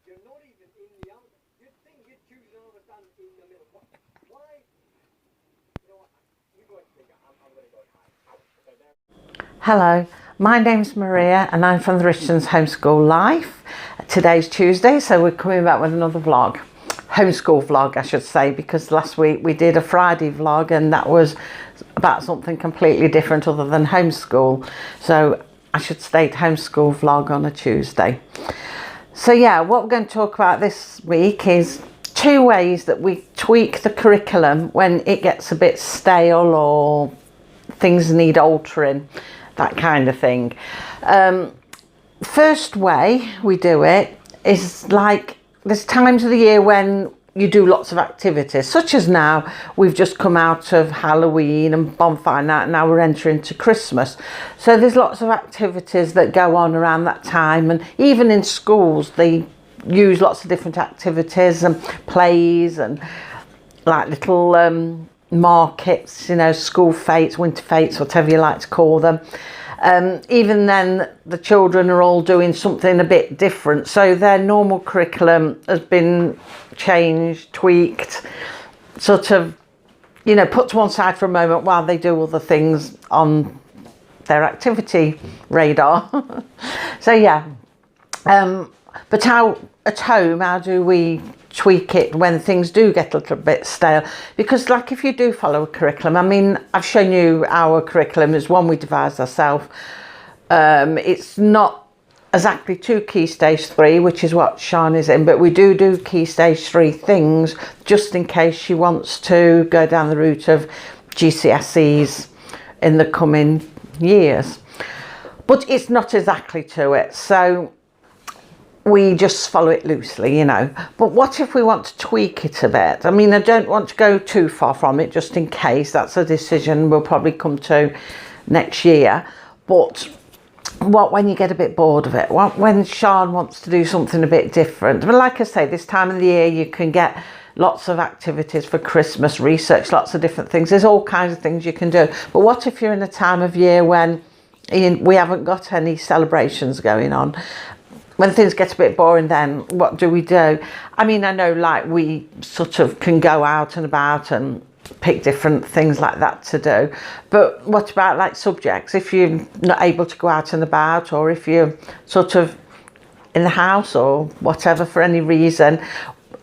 You're not even in the answer. You'd think you'd choose another stand in the middle. Why? You know what? You go ahead and I'm going to go high. Hello, my name's Maria and I'm from the Richton's Homeschool Life. Today's Tuesday, so we're coming back with another vlog. Homeschool vlog, I should say, because last week we did a Friday vlog and that was about something completely different other than homeschool. So I should state homeschool vlog on a Tuesday. So yeah, what we're going to talk about this week is 2 ways that we tweak the curriculum when it gets a bit stale or things need altering, that kind of thing. First way we do it is like there's times of the year when you do lots of activities, such as now we've just come out of Halloween and bonfire night and now we're entering into Christmas. So there's lots of activities that go on around that time, and even in schools they use lots of different activities and plays and like little markets, you know, school fetes, winter fetes, whatever you like to call them. Even then the children are all doing something a bit different, so their normal curriculum has been changed, tweaked, sort of, you know, put to one side for a moment while they do other things on their activity radar. So yeah, but how at home, how do we tweak it when things do get a little bit stale? Because like if you do follow a curriculum, I mean, I've shown you our curriculum is one we devised ourselves. It's not exactly to Key Stage 3, which is what Sian is in, but we do Key Stage 3 things just in case she wants to go down the route of GCSEs in the coming years. But it's not exactly to it, so we just follow it loosely, you know. But what if we want to tweak it a bit? I mean, I don't want to go too far from it, just in case. That's a decision we'll probably come to next year. But what when you get a bit bored of it? What when Sian wants to do something a bit different? But like I say, this time of the year you can get lots of activities for Christmas, research, lots of different things. There's all kinds of things you can do. But what if you're in a time of year when we haven't got any celebrations going on? When things get a bit boring, then what do we do? I mean, I know like we sort of can go out and about and pick different things like that to do. But what about like subjects? If you're not able to go out and about, or if you're sort of in the house or whatever for any reason,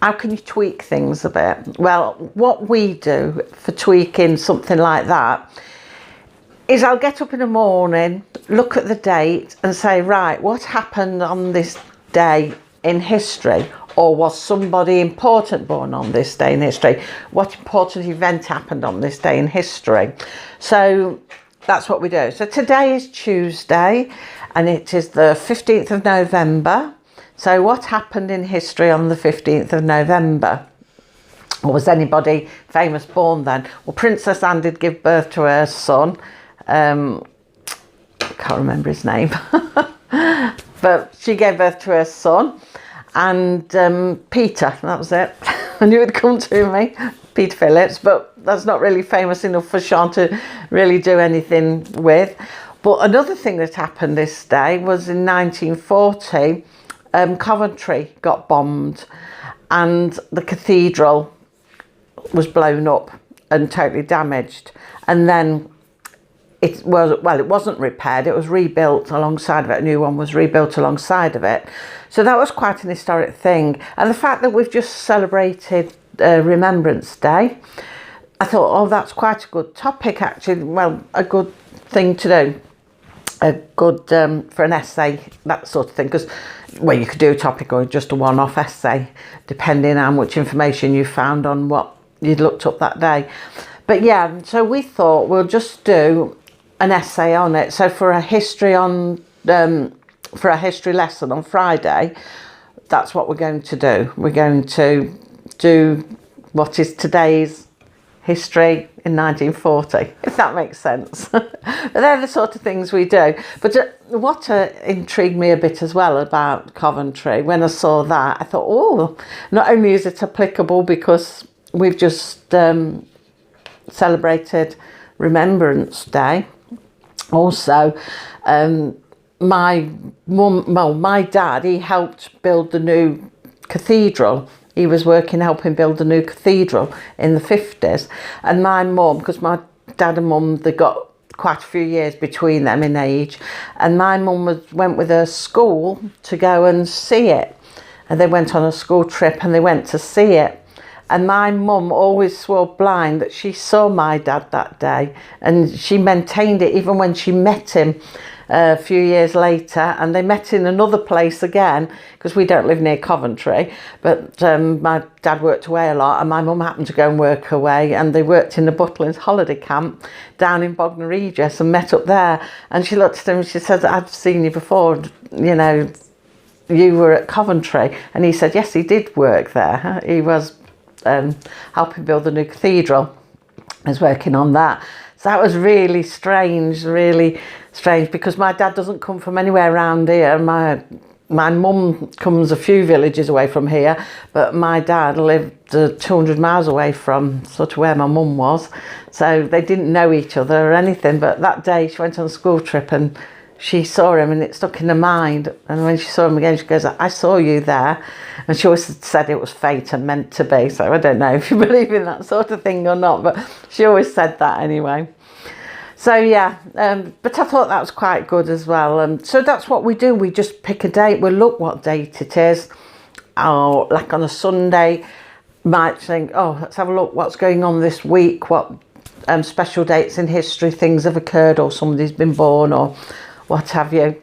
how can you tweak things a bit? Well, what we do for tweaking something like that is I'll get up in the morning, look at the date and say, right, what happened on this day in history? Or was somebody important born on this day in history? What important event happened on this day in history? So that's what we do. So today is Tuesday and it is the 15th of November. So what happened in history on the 15th of November? Or was anybody famous born then? Well, Princess Anne did give birth to her son. I can't remember his name, but she gave birth to her son, and Peter, that was it. I knew it'd come to me, Peter Phillips, but that's not really famous enough for Sian to really do anything with. But another thing that happened this day was in 1940, Coventry got bombed and the cathedral was blown up and totally damaged, and then it wasn't repaired, it was rebuilt alongside of it. A new one was rebuilt alongside of it. So that was quite an historic thing. And the fact that we've just celebrated Remembrance Day, I thought, oh, that's quite a good topic actually. Well, a good thing to do. A good, for an essay, that sort of thing. Because, well, you could do a topic or just a one-off essay, depending on how much information you found on what you'd looked up that day. But yeah, so we thought we'll just do an essay on it. So for a history lesson on Friday, that's what we're going to do. We're going to do what is today's history in 1940, if that makes sense. But they're the sort of things we do. But what intrigued me a bit as well about Coventry, when I saw that, I thought, oh, not only is it applicable because we've just celebrated Remembrance Day, also my dad, he helped build the new cathedral. He was working helping build a new cathedral in the 50s. And my mum, because my dad and mum, they got quite a few years between them in age, and my mum went with her school to go and see it. And they went on a school trip and they went to see it. And my mum always swore blind that she saw my dad that day, and she maintained it even when she met him a few years later. And they met in another place again, because we don't live near Coventry, but my dad worked away a lot and my mum happened to go and work away, and they worked in the Butlins holiday camp down in Bognor Regis and met up there. And she looked at him and she said, I've seen you before, you know, you were at Coventry. And he said, yes, he did work there. He was helping build the new cathedral. I was working on that. So that was really strange, because my dad doesn't come from anywhere around here. My mum comes a few villages away from here, but my dad lived 200 miles away from sort of where my mum was. So they didn't know each other or anything, but that day she went on a school trip and she saw him and it stuck in her mind. And when she saw him again, she goes, I saw you there. And she always said it was fate and meant to be. So I don't know if you believe in that sort of thing or not, but she always said that anyway. So yeah, but I thought that was quite good as well. So that's what we do. We just pick a date. We'll look what date it is. Or like on a Sunday, might think, oh, let's have a look what's going on this week, what special dates in history, things have occurred, or somebody's been born, or what have you.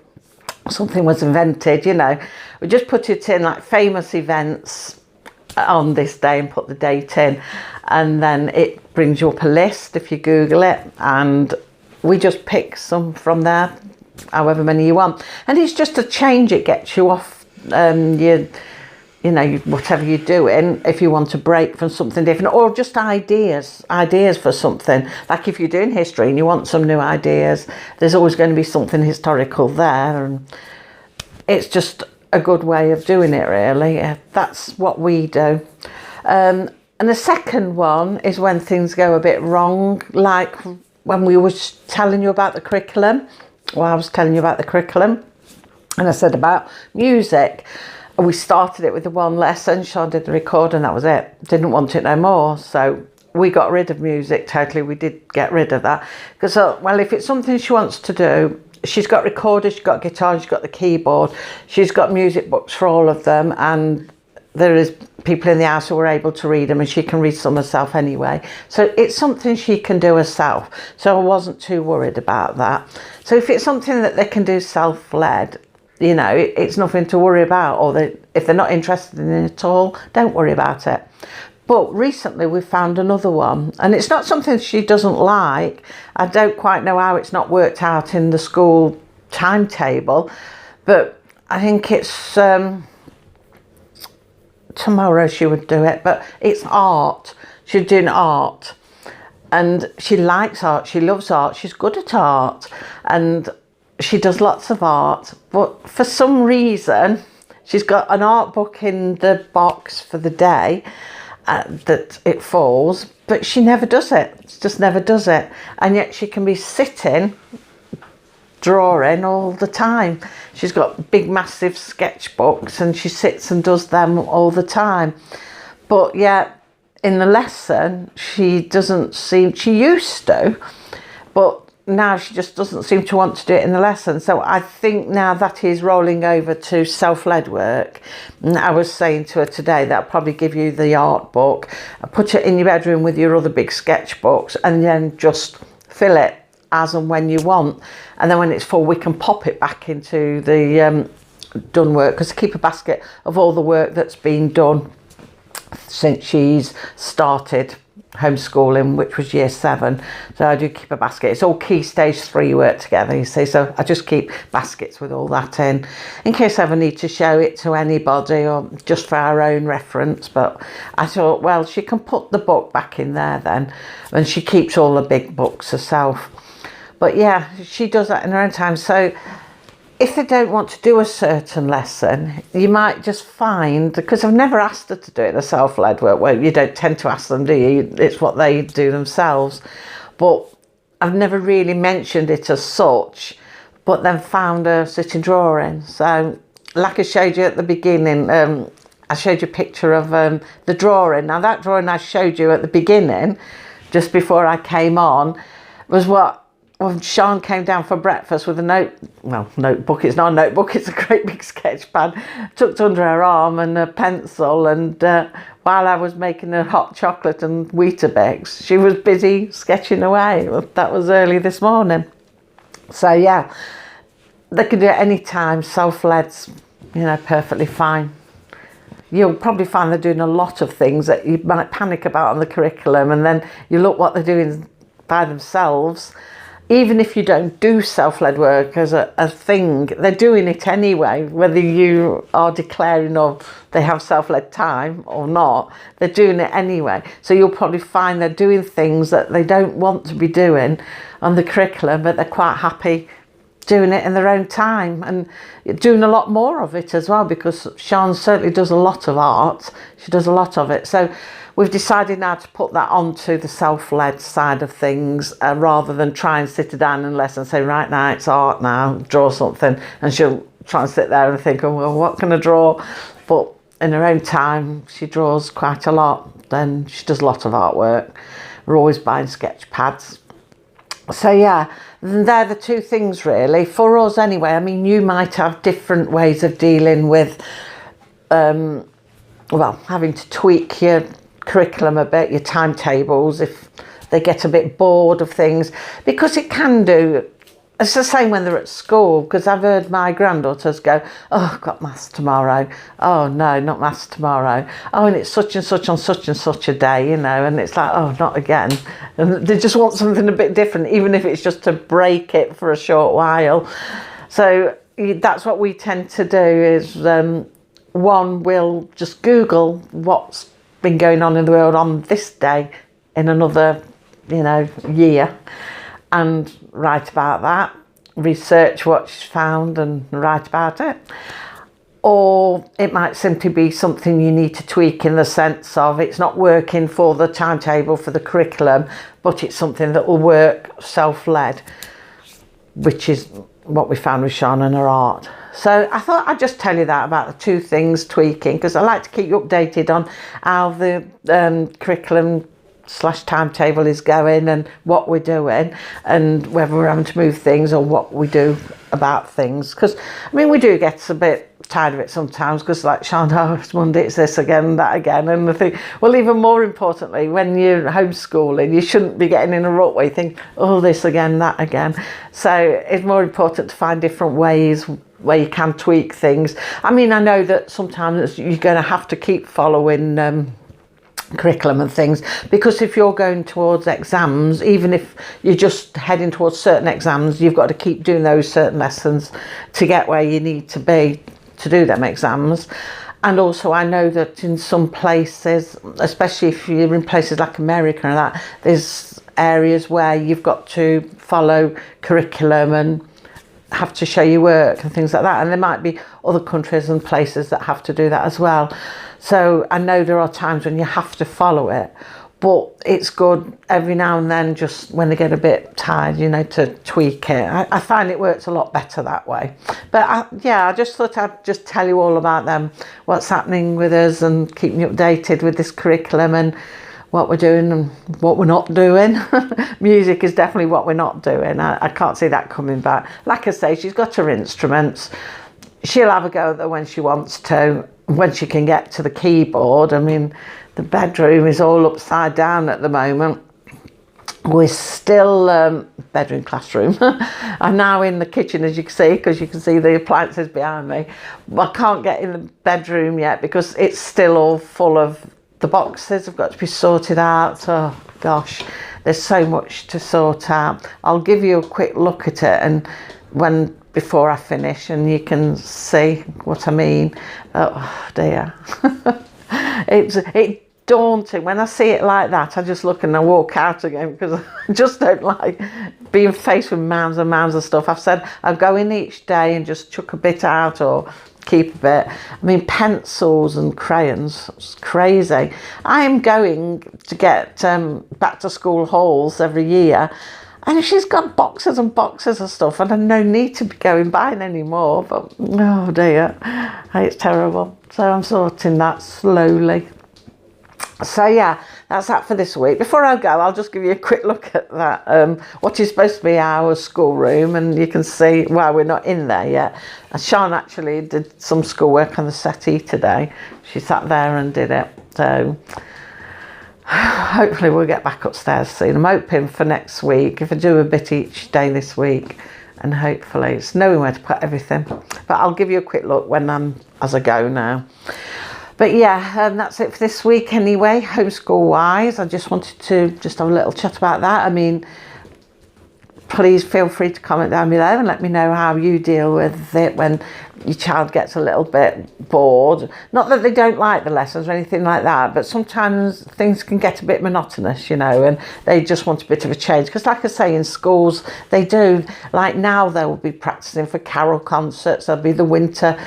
Something was invented, you know. We just put it in like famous events on this day and put the date in, and then it brings you up a list if you Google it, and we just pick some from there, however many you want. And it's just a change. It gets you off you know, whatever you're doing, if you want to break from something different, or just ideas for something. Like if you're doing history and you want some new ideas, there's always going to be something historical there, and it's just a good way of doing it, really. That's what we do. And the second one is when things go a bit wrong, like when we were telling you about the curriculum. Well, I was telling you about the curriculum, and I said about music. We started it with the one lesson. Sean did the record and that was it. Didn't want it no more. So we got rid of music totally. We did get rid of that. Because, well, if it's something she wants to do, she's got recorders, she's got guitar, she's got the keyboard, she's got music books for all of them. And there is people in the house who are able to read them, and she can read some herself anyway. So it's something she can do herself. So I wasn't too worried about that. So if it's something that they can do self-led, you know, it's nothing to worry about. Or if they're not interested in it at all, don't worry about it. But recently we found another one, and it's not something she doesn't like. I don't quite know how it's not worked out in the school timetable, but I think it's tomorrow she would do it. But it's art. She's doing art, and she likes art. She loves art. She's good at art, and she does lots of art. But for some reason, she's got an art book in the box for the day that it falls, but she never does it. She just never does it. And yet she can be sitting drawing all the time. She's got big massive sketchbooks and she sits and does them all the time. But yet in the lesson she doesn't seem, she used to, but now she just doesn't seem to want to do it in the lesson. So I think now that is rolling over to self-led work. And I was saying to her today that I'll probably give you the art book, put it in your bedroom with your other big sketchbooks, and then just fill it as and when you want. And then when it's full, we can pop it back into the done work, because I keep a basket of all the work that's been done since she's started homeschooling, which was year 7. So I do keep a basket. It's all key stage 3 work together, you see. So I just keep baskets with all that in case I ever need to show it to anybody, or just for our own reference. But I thought, well, she can put the book back in there then, and she keeps all the big books herself. But yeah, she does that in her own time. So if they don't want to do a certain lesson, you might just find, because I've never asked her to do it, the self-led work, well, you don't tend to ask them, do you? It's what they do themselves. But I've never really mentioned it as such, but then found her sitting drawing. So like I showed you at the beginning, I showed you a picture of the drawing. Now that drawing I showed you at the beginning, just before I came on, was what when Sean came down for breakfast with a notebook. It's not a notebook, it's a great big sketch pad tucked under her arm and a pencil. And while I was making her hot chocolate and Weetabix, she was busy sketching away. That was early this morning. So yeah, they can do it any time. Self-led's, perfectly fine. You'll probably find they're doing a lot of things that you might panic about on the curriculum, and then you look what they're doing by themselves. Even if you don't do self-led work as a thing, they're doing it anyway, whether you are declaring or they have self-led time or not, they're doing it anyway. So you'll probably find they're doing things that they don't want to be doing on the curriculum, but they're quite happy doing it in their own time and doing a lot more of it as well, because Sean certainly does a lot of art. She does a lot of it. So we've decided now to put that onto the self-led side of things, rather than try and sit her down in lesson and say, right now it's art now, draw something. And she'll try and sit there and think, oh, well, what can I draw? But in her own time, she draws quite a lot. Then she does a lot of artwork. We're always buying sketch pads. So yeah, they're the two things really for us anyway. I mean, you might have different ways of dealing with having to tweak your curriculum a bit, your timetables, if they get a bit bored of things, because it can do. It's the same when they're at school, because I've heard my granddaughters go, oh, I've got maths tomorrow. Oh, no, not maths tomorrow. Oh, and it's such and such on such and such a day, and it's like, oh, not again. And they just want something a bit different, even if it's just to break it for a short while. So that's what we tend to do is, one, we'll just Google what's been going on in the world on this day in another, year, and write about that, research what she's found and write about it. Or it might simply be something you need to tweak in the sense of it's not working for the timetable, for the curriculum, but it's something that will work self-led, which is what we found with Sean and her art. So I thought I'd just tell you that about the two things tweaking, because I like to keep you updated on how the curriculum / timetable is going and what we're doing, and whether we're having to move things or what we do about things. Because we do get a bit tired of it sometimes, because like Sean, oh, it's Monday, it's this again, that again, and I think, well, even more importantly, when you're homeschooling, you shouldn't be getting in a rut where you think, oh, this again, that again. So it's more important to find different ways where you can tweak things. I know that sometimes you're going to have to keep following curriculum and things, because if you're going towards exams, even if you're just heading towards certain exams, you've got to keep doing those certain lessons to get where you need to be to do them exams. And also I know that in some places, especially if you're in places like America and that, there's areas where you've got to follow curriculum and have to show your work and things like that, and there might be other countries and places that have to do that as well. So I know there are times when you have to follow it, but it's good every now and then, just when they get a bit tired, to tweak it. I find it works a lot better that way. But I just thought I'd just tell you all about them, what's happening with us, and keep you updated with this curriculum and what we're doing and what we're not doing. Music is definitely what we're not doing. I can't see that coming back. Like I say, she's got her instruments. She'll have a go at them when she wants to, when she can get to the keyboard. The bedroom is all upside down at the moment. We're still bedroom, classroom. I'm now in the kitchen, as you can see, because you can see the appliances behind me. I can't get in the bedroom yet because it's still all full of the boxes have got to be sorted out. Oh gosh, there's so much to sort out. I'll give you a quick look at it and before I finish, and you can see what I mean. Oh dear. It's daunting when I see it like that. I just look and I walk out again, because I just don't like being faced with mounds and mounds of stuff. I've said I'll go in each day and just chuck a bit out or keep a bit. Pencils and crayons, it's crazy. I am going to get back to school hauls every year, And she's got boxes and boxes of stuff, and I've no need to be going buying anymore. But oh dear, it's terrible. So I'm sorting that slowly. So yeah, that's that for this week. Before I go, I'll just give you a quick look at that, what is supposed to be our schoolroom, and you can see, well, we're not in there yet. And Sean actually did some schoolwork on the settee today. She sat there and did it. So hopefully we'll get back upstairs soon. I'm hoping for next week, if I do a bit each day this week, and hopefully it's knowing where to put everything. But I'll give you a quick look as I go now. But yeah, that's it for this week anyway, homeschool wise. I just wanted to just have a little chat about that. I mean, please feel free to comment down below and let me know how you deal with it when your child gets a little bit bored. Not that they don't like the lessons or anything like that, but sometimes things can get a bit monotonous, you know, and they just want a bit of a change. Because like I say, in schools, they do, like now they will be practicing for carol concerts, there'll be the winter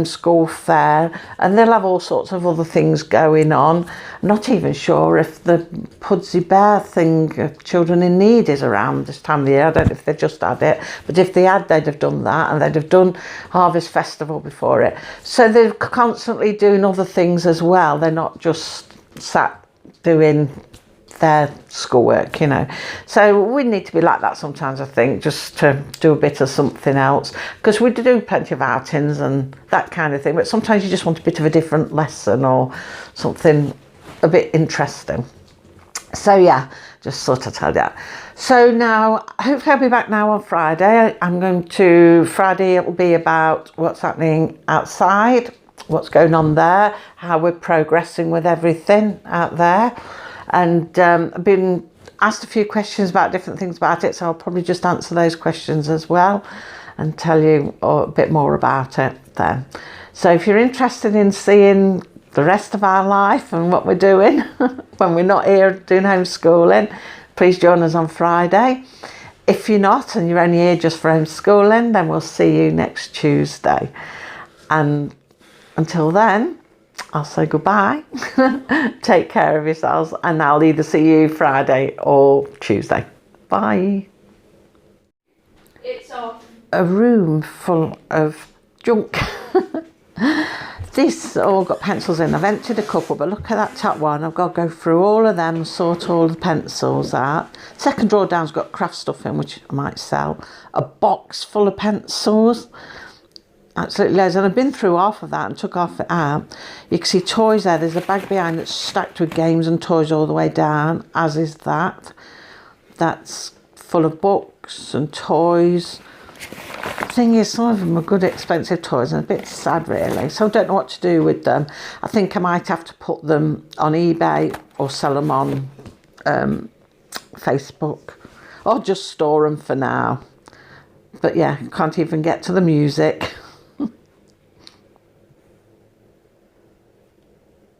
school fair, and they'll have all sorts of other things going on. I'm not even sure if the Pudsey Bear thing, Children in Need, is around this time of the year. I don't know if they just had it, but if they had, they'd have done that, and they'd have done Harvest Festival before it. So they're constantly doing other things as well. They're not just sat doing their schoolwork, you know. So we need to be like that sometimes, I think, just to do a bit of something else, because we do plenty of outings and that kind of thing, but sometimes you just want a bit of a different lesson or something a bit interesting. So yeah, just sort of tell you that. So now, hopefully I'll be back now on Friday. Friday it will be about what's happening outside, what's going on there, how we're progressing with everything out there. And I've been asked a few questions about different things about it, so I'll probably just answer those questions as well and tell you a bit more about it then. So if you're interested in seeing the rest of our life and what we're doing when we're not here doing homeschooling, please join us on Friday. If you're not and you're only here just for homeschooling, then we'll see you next Tuesday. And until then, I'll say goodbye. Take care of yourselves, and I'll either see you Friday or Tuesday. Bye. It's off. A room full of junk. This all got pencils in. I've emptied a couple, but look at that top one. I've got to go through all of them, sort all the pencils out. Second drawer down's got craft stuff in, which I might sell. A box full of pencils. Absolutely loads. And I've been through half of that and took half it out. You can see toys there. There's a bag behind that's stacked with games and toys all the way down, as is that. That's full of books and toys. The thing is, some of them are good expensive toys and a bit sad really, so I don't know what to do with them. I think I might have to put them on eBay or sell them on Facebook, or just store them for now. But yeah, can't even get to the music.